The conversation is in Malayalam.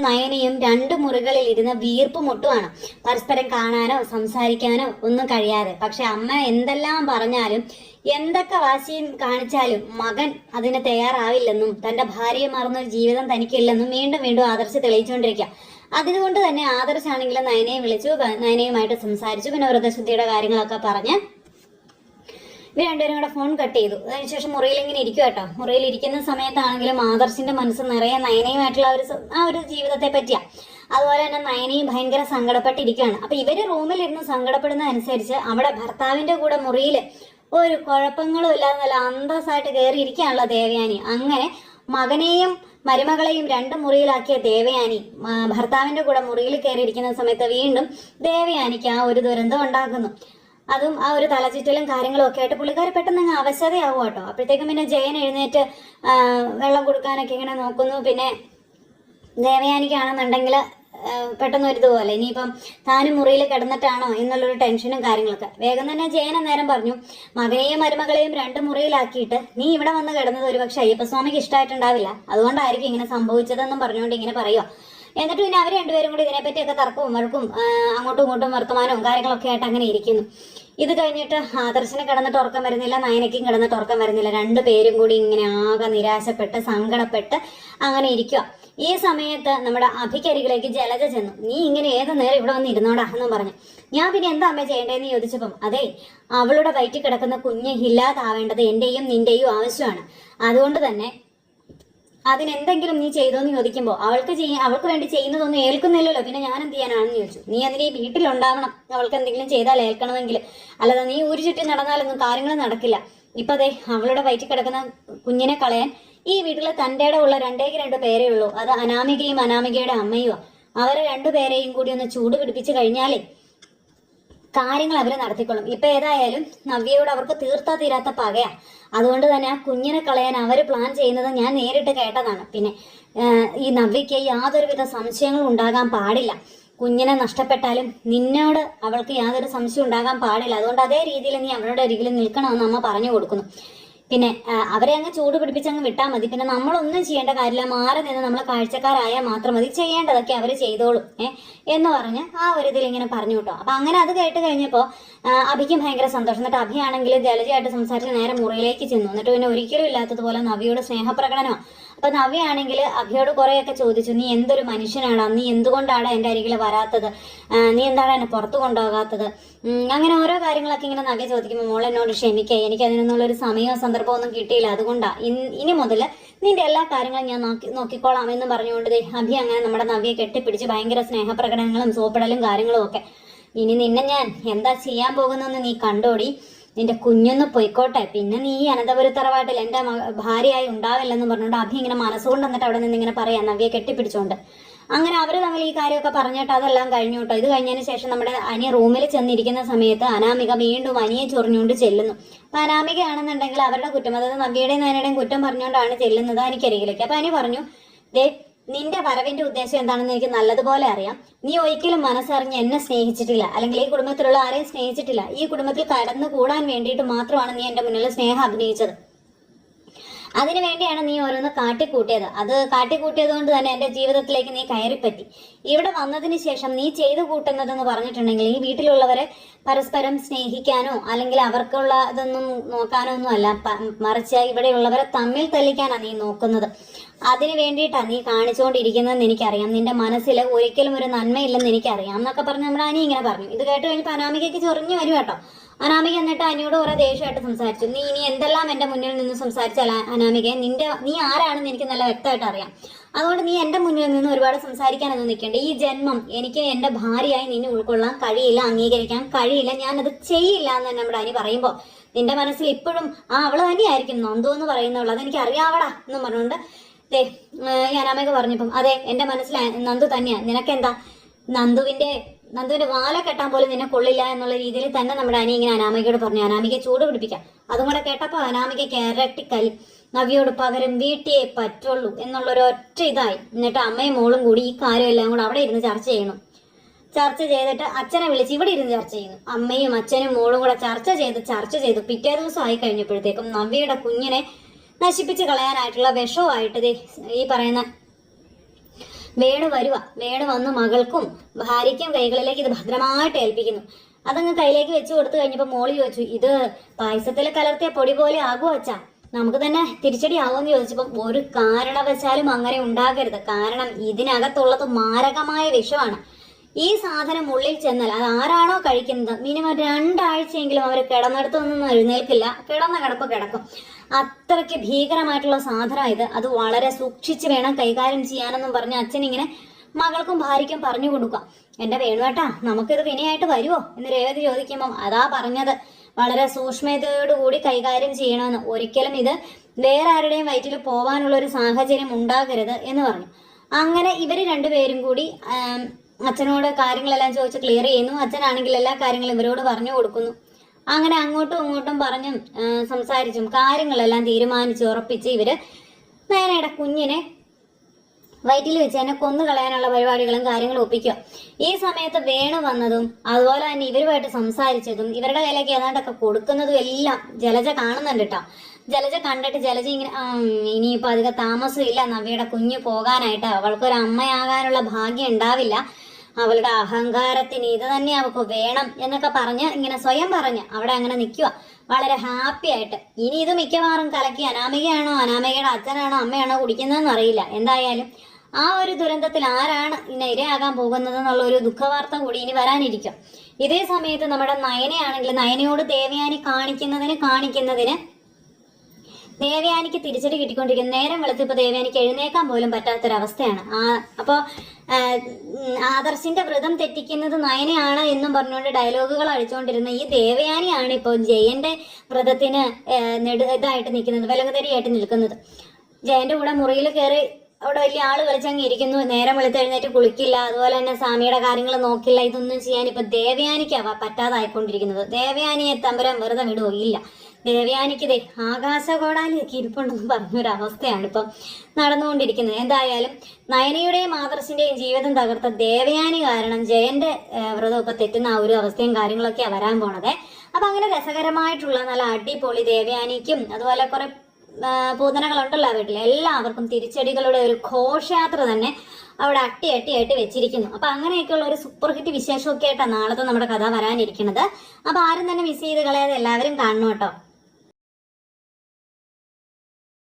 നയനയും രണ്ട് മുറികളിൽ ഇരുന്ന് വീർപ്പ് മുട്ടുവാണ്. പരസ്പരം കാണാനോ സംസാരിക്കാനോ ഒന്നും കഴിയാതെ. പക്ഷെ അമ്മ എന്തെല്ലാം പറഞ്ഞാലും എന്തൊക്കെ വാശിയും കാണിച്ചാലും മകൻ അതിന് തയ്യാറാവില്ലെന്നും തന്റെ ഭാര്യയെ മറന്നൊരു ജീവിതം തനിക്കില്ലെന്നും വീണ്ടും വീണ്ടും ആദർശ് തെളിയിച്ചുകൊണ്ടിരിക്കുക. അതുകൊണ്ട് തന്നെ ആദർശാണെങ്കിലും നയനയെ വിളിച്ചു, നയനയുമായിട്ട് സംസാരിച്ചു. പിന്നെ വ്രതശുദ്ധിയുടെ കാര്യങ്ങളൊക്കെ പറഞ്ഞ് ഇവർ രണ്ടുപേരും കൂടെ ഫോൺ കട്ട് ചെയ്തു. അതിനുശേഷം മുറിയിൽ ഇങ്ങനെ ഇരിക്കും കേട്ടോ. മുറിയിൽ ഇരിക്കുന്ന സമയത്താണെങ്കിലും ആദർശിന്റെ മനസ്സ് നിറയെ നയനയുമായിട്ടുള്ള ഒരു ജീവിതത്തെ പറ്റിയാ. അതുപോലെ തന്നെ നയനയും ഭയങ്കര സങ്കടപ്പെട്ടിരിക്കുകയാണ്. അപ്പൊ ഇവര് റൂമിലിരുന്ന് സങ്കടപ്പെടുന്ന അനുസരിച്ച് അവിടെ ഭർത്താവിന്റെ കൂടെ മുറിയിൽ ഒരു കുഴപ്പങ്ങളും ഇല്ലാതെ നല്ല അന്തസ്സായിട്ട് കയറി ഇരിക്കുകയാണല്ലോ ദേവയാനി. അങ്ങനെ മകനെയും മരുമകളെയും രണ്ട് മുറിയിലാക്കിയ ദേവയാനി ഭർത്താവിന്റെ കൂടെ മുറിയിൽ കയറിയിരിക്കുന്ന സമയത്ത് വീണ്ടും ദേവയാനിക്ക് ആ ഒരു ദുരന്തം ഉണ്ടാക്കുന്നു. അതും ആ ഒരു തലചുറ്റലും കാര്യങ്ങളും ഒക്കെ ആയിട്ട് പുള്ളിക്കാരി പെട്ടെന്ന് അങ്ങ് അവശതയാവും കേട്ടോ. അപ്പോഴത്തേക്കും പിന്നെ ജയൻ എഴുന്നേറ്റ് വെള്ളം കൊടുക്കാനൊക്കെ ഇങ്ങനെ നോക്കുന്നു. പിന്നെ ദേവയാനിക്കാണെന്നുണ്ടെങ്കിൽ പെട്ടെന്ന് ഒരു ഇതുപോലെ ഇനിയിപ്പം താനും മുറിയിൽ കിടന്നിട്ടാണോ എന്നുള്ളൊരു ടെൻഷനും കാര്യങ്ങളൊക്കെ. വേഗം തന്നെ ജയൻ അന്നേരം പറഞ്ഞു, മകനെയും മരുമകളെയും രണ്ട് മുറിയിലാക്കിയിട്ട് നീ ഇവിടെ വന്ന് കിടന്നത് ഒരുപക്ഷെ അയ്യപ്പസ്വാമിക്ക് ഇഷ്ടമായിട്ടുണ്ടാവില്ല, അതുകൊണ്ടായിരിക്കും ഇങ്ങനെ സംഭവിച്ചതെന്നും പറഞ്ഞുകൊണ്ട് ഇങ്ങനെ പറയുക. എന്നിട്ട് പിന്നെ അവർ രണ്ടുപേരും കൂടി ഇതിനെപ്പറ്റിയൊക്കെ തർക്കവും വഴക്കും അങ്ങോട്ടും ഇങ്ങോട്ടും വർത്തമാനവും കാര്യങ്ങളൊക്കെ ആയിട്ട് അങ്ങനെ ഇരിക്കുന്നു. ഇത് കഴിഞ്ഞിട്ട് ആദർശന് കിടന്നിട്ട് ഉറക്കം വരുന്നില്ല, നയനയ്ക്കും കിടന്നിട്ട് ഉറക്കം വരുന്നില്ല. രണ്ടുപേരും കൂടി ഇങ്ങനെ ആകെ നിരാശപ്പെട്ട് സങ്കടപ്പെട്ട് അങ്ങനെ ഇരിക്കുക. ഈ സമയത്ത് നമ്മുടെ അഭിക്കരികിലേക്ക് ജലജ ചെന്നു. നീ ഇങ്ങനെ ഏത് നേരം ഇവിടെ വന്ന് ഇരുന്നോടാ എന്നും പറഞ്ഞു. ഞാൻ പിന്നെ എന്താ അമ്മ ചെയ്യേണ്ടതെന്ന് ചോദിച്ചപ്പം, അതെ അവളുടെ വയറ്റിൽ കിടക്കുന്ന കുഞ്ഞ് ഇല്ലാതാവേണ്ടത് എന്റെയും നിന്റെയും ആവശ്യമാണ്. അതുകൊണ്ട് തന്നെ അതിനെന്തെങ്കിലും നീ ചെയ്തോന്ന് ചോദിക്കുമ്പോൾ അവൾക്ക് വേണ്ടി ചെയ്യുന്നതൊന്നും ഏൽക്കുന്നില്ലല്ലോ, പിന്നെ ഞാൻ എന്ത് ചെയ്യാനാണെന്ന് ചോദിച്ചു. നീ അതിന് ഈ വീട്ടിലുണ്ടാവണം, അവൾക്ക് എന്തെങ്കിലും ചെയ്താൽ ഏൽക്കണമെങ്കിൽ, അല്ലാതെ നീ ഊരു ചുറ്റി നടന്നാലൊന്നും കാര്യങ്ങൾ നടക്കില്ല. ഇപ്പൊ അതെ അവളുടെ വയറ്റിൽ കിടക്കുന്ന കുഞ്ഞിനെ കളയാൻ ഈ വീട്ടിൽ തൻ്റെ ഉള്ള രണ്ട് പേരേ ഉള്ളൂ. അത് അനാമികയും അനാമികയുടെ അമ്മയും. അവരെ രണ്ടുപേരെയും കൂടി ഒന്ന് ചൂട് പിടിപ്പിച്ച് കഴിഞ്ഞാലേ കാര്യങ്ങൾ അവർ നടത്തിക്കൊള്ളും. ഇപ്പൊ ഏതായാലും നവ്യയോട് അവർക്ക് തീർത്താ തീരാത്ത പകയാ. അതുകൊണ്ട് തന്നെ ആ കുഞ്ഞിനെ കളയാൻ അവർ പ്ലാൻ ചെയ്യുന്നത് ഞാൻ നേരിട്ട് കേട്ടതാണ്. പിന്നെ ഈ നവ്യയ്ക്ക് യാതൊരുവിധ സംശയങ്ങളും ഉണ്ടാകാൻ പാടില്ല. കുഞ്ഞിനെ നഷ്ടപ്പെട്ടാലും നിന്നോട് അവൾക്ക് യാതൊരു സംശയം ഉണ്ടാകാൻ പാടില്ല. അതുകൊണ്ട് അതേ രീതിയിൽ നീ അവരുടെ അരികിൽ നിൽക്കണമെന്ന് അമ്മ പറഞ്ഞു കൊടുക്കുന്നു. പിന്നെ അവരെ അങ്ങ് ചൂട് പിടിപ്പിച്ചങ്ങ് വിട്ടാൽ മതി. പിന്നെ നമ്മളൊന്നും ചെയ്യേണ്ട കാര്യമില്ല, മാറി നിന്ന് നമ്മൾ കാഴ്ചക്കാരായാൽ മാത്രം മതി, ചെയ്യേണ്ടതൊക്കെ അവർ ചെയ്തോളും എന്ന് പറഞ്ഞ് ആ ഒരു ഇതിൽ ഇങ്ങനെ പറഞ്ഞു കേട്ടോ. അപ്പൊ അങ്ങനെ അത് കേട്ട് കഴിഞ്ഞപ്പോൾ അഭിക്കും ഭയങ്കര സന്തോഷം. എന്നിട്ട് അഭിയാണെങ്കിൽ ജലജയായിട്ട് സംസാരിച്ച് നേരെ മുറിയിലേക്ക് ചെന്നു. എന്നിട്ട് പിന്നെ ഒരിക്കലും ഇല്ലാത്തതുപോലെ നവ്യയോട് സ്നേഹപ്രകടനമാണ്. അപ്പൊ നവ്യയാണെങ്കിൽ അഭിയോട് കുറെയൊക്കെ ചോദിച്ചു, നീ എന്തൊരു മനുഷ്യനാടാ, നീ എന്തുകൊണ്ടാണ് എൻ്റെ അരികിൽ വരാത്തത്, നീ എന്താണ് എന്നെ പുറത്തു കൊണ്ടുപോകാത്തത്, അങ്ങനെ ഓരോ കാര്യങ്ങളൊക്കെ ഇങ്ങനെ നവ്യ ചോദിക്കുമ്പോൾ മോൾ എന്നോട് ക്ഷമിക്കുക, എനിക്ക് അതിനൊന്നുള്ളൊരു സമയമോ സന്ദർഭമോ ഒന്നും കിട്ടിയില്ല, അതുകൊണ്ടാണ് ഇനി മുതൽ നിന്റെ എല്ലാ കാര്യങ്ങളും ഞാൻ നോക്കിക്കോളാം എന്ന് പറഞ്ഞുകൊണ്ട് അഭി അങ്ങനെ നമ്മുടെ നവ്യയെ കെട്ടിപ്പിടിച്ച് ഭയങ്കര സ്നേഹപ്രകടനങ്ങളും സോപ്പിടലും കാര്യങ്ങളും ഒക്കെ. ഇനി നിന്നെ ഞാൻ എന്താ ചെയ്യാൻ പോകുന്നെന്ന് നീ കണ്ടോടി, നിന്റെ കുഞ്ഞൊന്ന് പൊയ്ക്കോട്ടെ, പിന്നെ നീ അനന്തപുരത്തറവാട്ടിൽ എൻ്റെ ഭാര്യയായി ഉണ്ടാവില്ലെന്ന് പറഞ്ഞുകൊണ്ട് അഭി ഇങ്ങനെ മനസ്സുകൊണ്ട് എന്നിട്ട് അവിടെ നിന്ന് ഇങ്ങനെ പറയാം നവ്യയെ കെട്ടിപ്പിടിച്ചോണ്ട്. അങ്ങനെ അവർ തമ്മിൽ ഈ കാര്യമൊക്കെ പറഞ്ഞിട്ട് അതെല്ലാം കഴിഞ്ഞു കേട്ടോ. ഇത് കഴിഞ്ഞതിന് ശേഷം നമ്മുടെ അനി റൂമിൽ ചെന്നിരിക്കുന്ന സമയത്ത് അനാമിക വീണ്ടും അനിയെ ചൊറിഞ്ഞുകൊണ്ട് ചെല്ലുന്നു. അപ്പൊ അനാമികയാണെന്നുണ്ടെങ്കിൽ അവരുടെ കുറ്റം, അതായത് നവ്യയുടെയും നയനയുടെയും കുറ്റം പറഞ്ഞുകൊണ്ടാണ് ചെല്ലുന്നത് അനിക്കരികിലേക്ക്. അപ്പൊ അനി പറഞ്ഞു, ദേ നിന്റെ വരവിന്റെ ഉദ്ദേശം എന്താണെന്ന് എനിക്ക് നല്ലതുപോലെ അറിയാം. നീ ഒരിക്കലും മനസ്സറിഞ്ഞ് എന്നെ സ്നേഹിച്ചിട്ടില്ല, അല്ലെങ്കിൽ ഈ കുടുംബത്തിലുള്ള ആരെയും സ്നേഹിച്ചിട്ടില്ല. ഈ കുടുംബത്തിൽ കടന്നു കൂടാൻ വേണ്ടിയിട്ട് മാത്രമാണ് നീ എൻ്റെ മുന്നിൽ സ്നേഹം അഭിനയിച്ചത്. അതിനുവേണ്ടിയാണ് നീ ഓരോന്ന് കാട്ടിക്കൂട്ടിയത്. അത് കാട്ടിക്കൂട്ടിയത് കൊണ്ട് തന്നെ എൻ്റെ ജീവിതത്തിലേക്ക് നീ കയറിപ്പറ്റി. ഇവിടെ വന്നതിന് ശേഷം നീ ചെയ്തു കൂട്ടുന്നതെന്ന് പറഞ്ഞിട്ടുണ്ടെങ്കിൽ ഈ വീട്ടിലുള്ളവരെ പരസ്പരം സ്നേഹിക്കാനോ അല്ലെങ്കിൽ അവർക്കുള്ള ഇതൊന്നും നോക്കാനോ ഒന്നും അല്ല, മറിച്ച് ഇവിടെയുള്ളവരെ തമ്മിൽ തല്ലിക്കാനാണ് നീ നോക്കുന്നത്. അതിന് വേണ്ടിയിട്ടാണ് നീ കാണിച്ചുകൊണ്ടിരിക്കുന്നതെന്ന് എനിക്കറിയാം. നിന്റെ മനസ്സിൽ ഒരിക്കലും ഒരു നന്മയില്ലെന്ന് എനിക്കറിയാം എന്നൊക്കെ പറഞ്ഞ് നമ്മുടെ അനി ഇങ്ങനെ പറഞ്ഞു. ഇത് കേട്ട് കഴിഞ്ഞപ്പോൾ അനാമികയ്ക്ക് ചൊറിഞ്ഞു വരും കേട്ടോ. അനാമിക എന്നിട്ട് അനിയോട് കുറെ ദേഷ്യമായിട്ട് സംസാരിച്ചു. നീ ഇനി എന്തെല്ലാം എൻ്റെ മുന്നിൽ നിന്ന് സംസാരിച്ചാൽ അനാമികയെ നീ ആരാണെന്ന് എനിക്ക് നല്ല വ്യക്തമായിട്ട് അറിയാം. അതുകൊണ്ട് നീ എൻ്റെ മുന്നിൽ നിന്ന് ഒരുപാട് സംസാരിക്കാനൊന്നും നിൽക്കേണ്ട. ഈ ജന്മം എനിക്ക് എൻ്റെ ഭാര്യയായി നിന്നെ ഉൾക്കൊള്ളാൻ കഴിയില്ല, അംഗീകരിക്കാൻ കഴിയില്ല, ഞാനത് ചെയ്യില്ല എന്ന് നമ്മുടെ അനി പറയുമ്പോൾ നിന്റെ മനസ്സിൽ ഇപ്പോഴും അവള് തന്നെയായിരിക്കും നന്ദു എന്ന് പറയുന്നുള്ളൂ, അതെനിക്ക് അറിയാവടാ എന്ന് പറഞ്ഞുകൊണ്ട് ഈ അനാമിക പറഞ്ഞപ്പം അതെ എൻ്റെ മനസ്സിൽ നന്ദു തന്നെയാ, നിനക്കെന്താ നന്ദുവിന്റെ വാല കെട്ടാൻ പോലും നിന്നെ കൊള്ളില്ല എന്നുള്ള രീതിയിൽ തന്നെ നമ്മുടെ അനി ഇങ്ങനെ അനാമികയോട് പറഞ്ഞു. അനാമികയെ ചൂട് പിടിപ്പിക്കാം. അതും കൂടെ കേട്ടപ്പോൾ അനാമികയ്ക്ക് ഇരട്ടിക്കൽ, നവ്യയോട് പകരം വീട്ടിയേ പറ്റുള്ളൂ എന്നുള്ളൊരു ഒറ്റ ഇതായി. എന്നിട്ട് അമ്മയും മോളും കൂടി ഈ കാര്യം എല്ലാം കൂടെ അവിടെ ഇരുന്ന് ചർച്ച ചെയ്യണം. ചർച്ച ചെയ്തിട്ട് അച്ഛനെ വിളിച്ച് ഇവിടെ ഇരുന്ന് ചർച്ച ചെയ്യുന്നു. അമ്മയും അച്ഛനും മോളും കൂടെ ചർച്ച ചെയ്ത് പിറ്റേ ദിവസം ആയി കഴിഞ്ഞപ്പോഴത്തേക്കും നവ്യയുടെ കുഞ്ഞിനെ നശിപ്പിച്ച് കളയാനായിട്ടുള്ള വിഷമായിട്ട് ഈ പറയുന്ന വേണു വരുക. വേണു വന്ന് മകൾക്കും ഭാര്യയ്ക്കും കൈകളിലേക്ക് ഇത് ഭദ്രമായിട്ട് ഏൽപ്പിക്കുന്നു. അതങ്ങ് കയ്യിലേക്ക് വെച്ച് കൊടുത്തു കഴിഞ്ഞപ്പോൾ മോളി ചോദിച്ചു, ഇത് പായസത്തിൽ കലർത്തിയ പൊടി പോലെ ആകുമോ അച്ഛാ, നമുക്ക് തന്നെ തിരിച്ചടി ആവുമെന്ന് ചോദിച്ചപ്പം ഒരു കാരണവശാലും അങ്ങനെ ഉണ്ടാകരുത്. കാരണം ഇതിനകത്തുള്ളത് മാരകമായ വിഷമാണ്. ഈ സാധനം ഉള്ളിൽ ചെന്നാൽ അത് ആരാണോ കഴിക്കുന്നത് മിനിമം 2 ആഴ്ചയെങ്കിലും അവർ കിടന്നിടത്തൊന്നും എഴുന്നേൽക്കില്ല, കിടന്ന കിടപ്പ് കിടക്കും. അത്രയ്ക്ക് ഭീകരമായിട്ടുള്ള സാധനം ഇത്. അത് വളരെ സൂക്ഷിച്ച് വേണം കൈകാര്യം ചെയ്യാനെന്നും പറഞ്ഞ് അച്ഛൻ ഇങ്ങനെ മകൾക്കും ഭാര്യയ്ക്കും പറഞ്ഞു കൊടുക്കാം. എന്റെ വേണുവേട്ടാ, നമുക്കിത് വിനയായിട്ട് വരുമോ എന്ന് രേവതി ചോദിക്കുമ്പം അതാ പറഞ്ഞത്, വളരെ സൂക്ഷ്മതയോടുകൂടി കൈകാര്യം ചെയ്യണമെന്ന്. ഒരിക്കലും ഇത് വേറെ ആരുടെയും വയറ്റിൽ പോവാനുള്ള ഒരു സാഹചര്യം ഉണ്ടാകരുത് എന്ന് പറഞ്ഞു. അങ്ങനെ ഇവര് രണ്ടുപേരും കൂടി അച്ഛനോട് കാര്യങ്ങളെല്ലാം ചോദിച്ച് ക്ലിയർ ചെയ്യുന്നു. അച്ഛനാണെങ്കിൽ എല്ലാ കാര്യങ്ങളും ഇവരോട് പറഞ്ഞു കൊടുക്കുന്നു. അങ്ങനെ അങ്ങോട്ടും ഇങ്ങോട്ടും പറഞ്ഞും സംസാരിച്ചും കാര്യങ്ങളെല്ലാം തീരുമാനിച്ച് ഉറപ്പിച്ച് ഇവര് നേരെ കുഞ്ഞിനെ വയറ്റിൽ വെച്ച് തന്നെ കൊന്നു കളയാനുള്ള പരിപാടികളും കാര്യങ്ങളും ഒപ്പിക്കുക. ഈ സമയത്ത് വേണു വന്നതും അതുപോലെ തന്നെ ഇവരുമായിട്ട് സംസാരിച്ചതും ഇവരുടെ കയ്യിലേക്ക് ഏതാണ്ടൊക്കെ കൊടുക്കുന്നതും എല്ലാം ജലജ കാണുന്നുണ്ട് കേട്ടോ. ജലജ കണ്ടിട്ട് ജലജ ഇങ്ങനെ ഇനിയിപ്പോൾ അധികം താമസമില്ല നവ്യയുടെ കുഞ്ഞ് പോകാനായിട്ട്, അവൾക്കൊരു അമ്മയാകാനുള്ള ഭാഗ്യം ഉണ്ടാവില്ല, അവളുടെ അഹങ്കാരത്തിന് ഇത് തന്നെ അവൾക്ക് വേണം എന്നൊക്കെ പറഞ്ഞ് ഇങ്ങനെ സ്വയം പറഞ്ഞ് അവിടെ അങ്ങനെ നിൽക്കുക വളരെ ഹാപ്പി ആയിട്ട്. ഇനി ഇത് മിക്കവാറും കലക്കി അനാമികയാണോ അനാമികയുടെ അച്ഛനാണോ അമ്മയാണോ കുടിക്കുന്നതെന്ന് അറിയില്ല. എന്തായാലും ആ ഒരു ദുരന്തത്തിൽ ആരാണ് ഇന്ന് ഇരയാകാൻ പോകുന്നത് എന്നുള്ള ഒരു ദുഃഖവാർത്ത കൂടി ഇനി വരാനിരിക്കും. ഇതേ സമയത്ത് നമ്മുടെ നയനയാണെങ്കിൽ നയനയോട് ദേവയാനി കാണിക്കുന്നതിന് ദേവയാനിക്ക് തിരിച്ചടി കിട്ടിക്കൊണ്ടിരിക്കുന്നു. നേരം വെളുത്തിപ്പോൾ ദേവയാനിക്ക് എഴുന്നേക്കാൻ പോലും പറ്റാത്തൊരവസ്ഥയാണ്. അപ്പോൾ ആദർശിന്റെ വ്രതം തെറ്റിക്കുന്നത് നയനയാണ് എന്നും പറഞ്ഞുകൊണ്ട് ഡയലോഗുകൾ അടിച്ചുകൊണ്ടിരുന്ന ഈ ദേവയാനിയാണ് ഇപ്പോൾ ജയന്റെ വ്രതത്തിന് ഇതായിട്ട് നിൽക്കുന്നത്, വിലങ്ങുതരിയായിട്ട് നിൽക്കുന്നത്. ജയന്റെ കൂടെ മുറിയിൽ കയറി അവിടെ വലിയ ആള് കളിച്ചങ്ങ് ഇരിക്കുന്നു. നേരം വെളുത്ത് എഴുന്നേറ്റ് കുളിക്കില്ല, അതുപോലെ തന്നെ സ്വാമിയുടെ കാര്യങ്ങൾ നോക്കില്ല. ഇതൊന്നും ചെയ്യാൻ ഇപ്പൊ ദേവയാനിക്കാ പറ്റാതായിക്കൊണ്ടിരിക്കുന്നത്. ദേവയാനിയെ തമ്പുരാൻ വെറുതെ വിടുവോ? ഇല്ല. ദേവയാനിക്ക് ഇതേ ആകാശകോടാലിയൊക്കെ ഇരിപ്പുണ്ടെന്ന് പറഞ്ഞൊരവസ്ഥയാണ് ഇപ്പം നടന്നുകൊണ്ടിരിക്കുന്നത്. എന്തായാലും നയനയുടെയും ആദർശിന്റെയും ജീവിതം തകർത്ത ദേവയാനി കാരണം ജയന്റെ വ്രതം ഇപ്പൊ തെറ്റുന്ന ആ ഒരു അവസ്ഥയും കാര്യങ്ങളൊക്കെയാണ് വരാൻ പോണത്. അപ്പൊ അങ്ങനെ രസകരമായിട്ടുള്ള നല്ല അടിപൊളി ദേവയാനിക്കും അതുപോലെ കുറെ പൂതനകളുണ്ടല്ലോ വീട്ടിൽ, എല്ലാവർക്കും തിരിച്ചടികളുടെ ഒരു ഘോഷയാത്ര തന്നെ അവിടെ അട്ടിയായിട്ട് വെച്ചിരിക്കുന്നു. അപ്പൊ അങ്ങനെയൊക്കെയുള്ള ഒരു സൂപ്പർ ഹിറ്റ് വിശേഷമൊക്കെ ആയിട്ടാണ് നാളത്തെ നമ്മുടെ കഥ വരാനിരിക്കുന്നത്. അപ്പൊ ആരും തന്നെ മിസ് ചെയ്ത് കളയാതെ എല്ലാവരും കാണണം കേട്ടോ.